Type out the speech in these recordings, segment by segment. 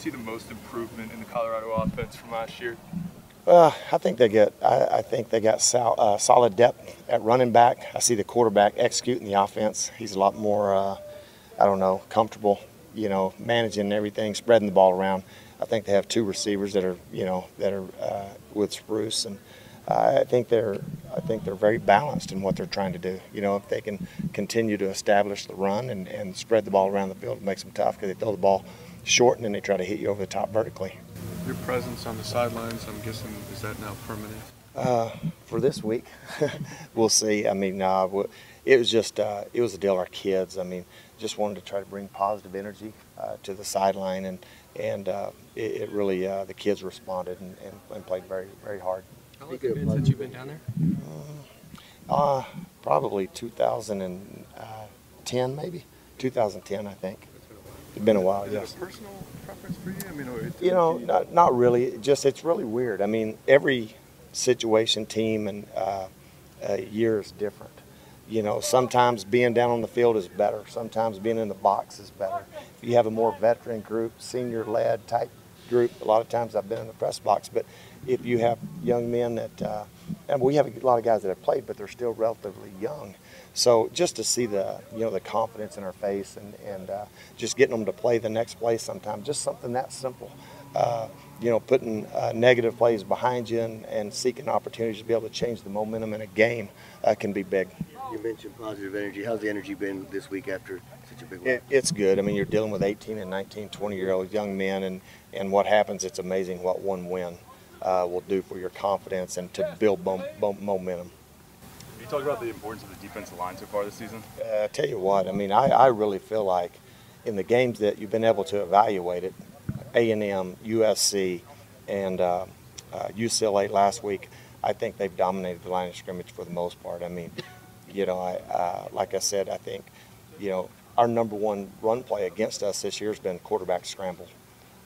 see the most improvement in the Colorado offense from last year? I think they got solid depth at running back. I see the quarterback executing the offense. He's a lot more, I don't know, comfortable, managing everything, spreading the ball around. I think they have two receivers that are, with Spruce, and I think they're very balanced in what they're trying to do. If they can continue to establish the run and spread the ball around the field, it makes them tough because they throw the ball short and then they try to hit you over the top vertically. Your presence on the sidelines, I'm guessing, is that now permanent? For this week, we'll see. I mean, it was just it was a deal. Our kids, just wanted to try to bring positive energy to the sideline, and it really the kids responded and played very, very hard. How long has it been since you've been down there? Probably 2010, maybe 2010, I think. It's been a while. Is Yes. it a personal preference for you? Not really. It's really weird. Every situation, team, and year is different. Sometimes being down on the field is better. Sometimes being in the box is better. If you have a more veteran group, senior-led type group, a lot of times I've been in the press box. But if you have young men that, and we have a lot of guys that have played, but they're still relatively young. So just to see the confidence in our face and just getting them to play the next play sometimes, just something that simple. Putting negative plays behind you and seeking opportunities to be able to change the momentum in a game can be big. You mentioned positive energy. How's the energy been this week after such a big win? It's good. You're dealing with 18 and 19, 20-year-old young men, and what happens, it's amazing what one win will do for your confidence and to build momentum. You talked about the importance of the defensive line so far this season. I tell you what, I really feel like in the games that you've been able to evaluate it, A&M, USC, and UCLA last week, I think they've dominated the line of scrimmage for the most part. Like I said, I think, our number one run play against us this year has been quarterback scramble,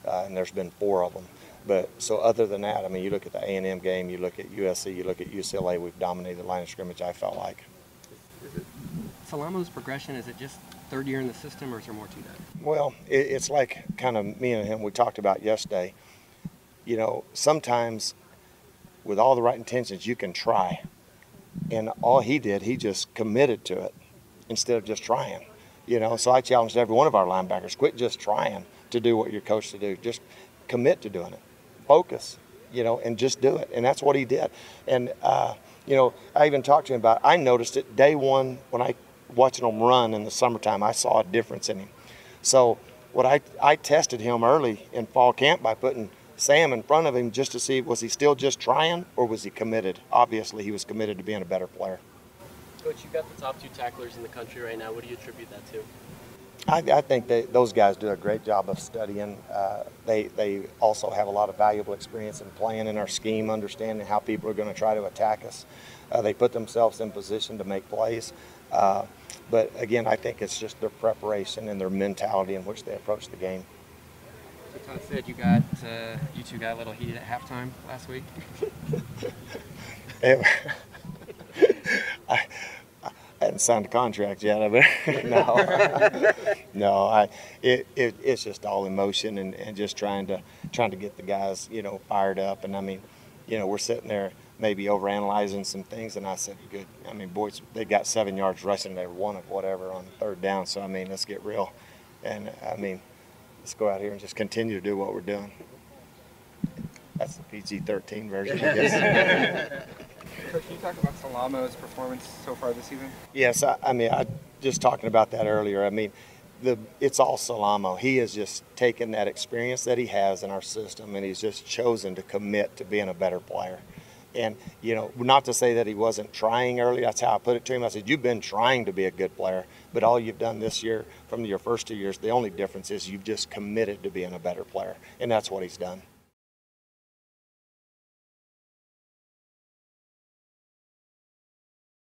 and there's been 4 of them. But so other than that, you look at the A&M game, you look at USC, you look at UCLA, we've dominated the line of scrimmage, I felt like. Salamo's progression, is it just third year in the system, or is there more to that? Well, it's like kind of me and him, we talked about yesterday. Sometimes with all the right intentions, you can try. And all he did, he just committed to it instead of just trying. So I challenged every one of our linebackers, quit just trying to do what you're coached to do. Just commit to doing it. Focus, and just do it. And that's what he did. And, I even talked to him about it. I noticed it day one when I watching him run in the summertime. I saw a difference in him. So I tested him early in fall camp by putting Sam in front of him just to see, was he still just trying or was he committed? Obviously, he was committed to being a better player. Coach, you've got the top 2 tacklers in the country right now. What do you attribute that to? I think those guys do a great job of studying. They also have a lot of valuable experience in playing in our scheme, understanding how people are going to try to attack us. They put themselves in position to make plays. But again, I think it's just their preparation and their mentality in which they approach the game. So Todd said you two got a little heated at halftime last week. I hadn't signed a contract yet. It's just all emotion and just trying to get the guys, fired up. And we're sitting there maybe overanalyzing some things. And I said, good. Boys, they got 7 yards rushing. They were 1 of whatever on 3rd down. So let's get real. And let's go out here and just continue to do what we're doing. That's the PG-13 version, I guess. Coach, can you talk about Salamo's performance so far this season? Yes, I just talking about that earlier. It's all Salamo. He has just taken that experience that he has in our system, and he's just chosen to commit to being a better player. And, not to say that he wasn't trying early. That's how I put it to him. I said, you've been trying to be a good player, but all you've done this year from your first 2 years, the only difference is you've just committed to being a better player, and that's what he's done.